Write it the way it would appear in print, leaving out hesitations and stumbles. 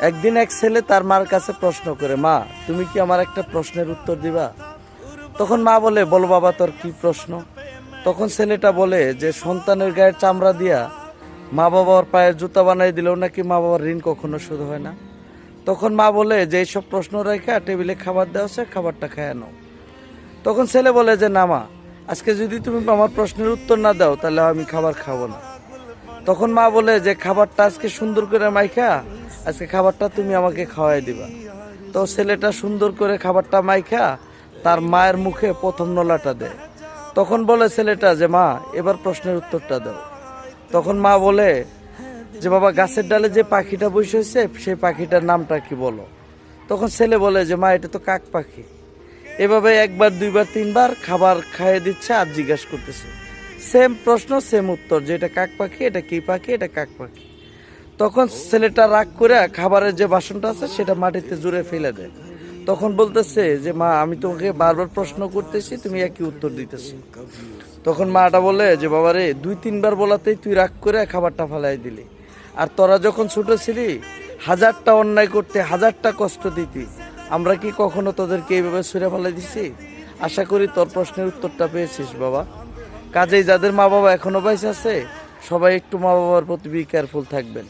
একদিন এক ছেলে তার মার কাছে প্রশ্ন করে, মা তুমি কি আমার একটা প্রশ্নের উত্তর দিবা? তখন মা বলে, বলো বাবা তোর কি প্রশ্ন? তখন ছেলেটা বলে যে সন্তানের গায়ের চামড়া দিয়া মা বাবার পায়ের জুতা বানাই দিলেও নাকি মা বাবার ঋণ কখনো শোধ হয় না। তখন মা বলে যে এইসব প্রশ্ন রেখা টেবিলে খাবার দেওয়া আছে, খাবারটা খেয়ে নাও। তখন ছেলে বলে যে না মা, আজকে যদি তুমি আমার প্রশ্নের উত্তর না দাও তাহলে আমি খাবার খাবো না। তখন মা বলে যে খাবারটা আজকে সুন্দর করে মাইখা আজকে খাবারটা তুমি আমাকে খাওয়াই দিবা। তো ছেলেটা সুন্দর করে খাবারটা মাইখা তার মায়ের মুখে প্রথম নলাটা দেয়। তখন বলে ছেলেটা যে মা এবার প্রশ্নের উত্তরটা দাও। তখন মা বলে যে বাবা গাছের ডালে যে পাখিটা বসে হয়েছে সেই পাখিটার নামটা কি বলো? তখন ছেলে বলে যে মা এটা তো কাক পাখি। এভাবে একবার দুইবার তিনবার খাবার খাইয়ে দিচ্ছে আর জিজ্ঞাসা করতেছে সেম প্রশ্ন সেম উত্তর, যে এটা কাক পাখি, এটা কি পাখি, এটা কাক পাখি। তখন ছেলেটা রাগ করে খাবারের যে বাসনটা আছে সেটা মাটিতে জুড়ে ফেলে দেয়। তখন বলতেছে যে মা আমি তোমাকে বারবার প্রশ্ন করতেছি, তুমি একই উত্তর দিতেছি। তখন মাটা বলে যে বাবা রে, দুই তিনবার বলাতেই তুই রাগ করে খাবারটা ফেলাই দিলি। আর তোরা যখন ছোট ছিলি হাজারটা অন্যায় করতে হাজারটা কষ্ট দিতি, আমরা কি কখনো তোদেরকে এইভাবে ছুঁড়ে ফেলাই দিছি? আশা করি তোর প্রশ্নের উত্তরটা পেয়েছিস বাবা। কাজেই যাদের মা বাবা এখনো বাইসে আছে সবাই একটু মা বাবার প্রতি বি কেয়ারফুল থাকবেন।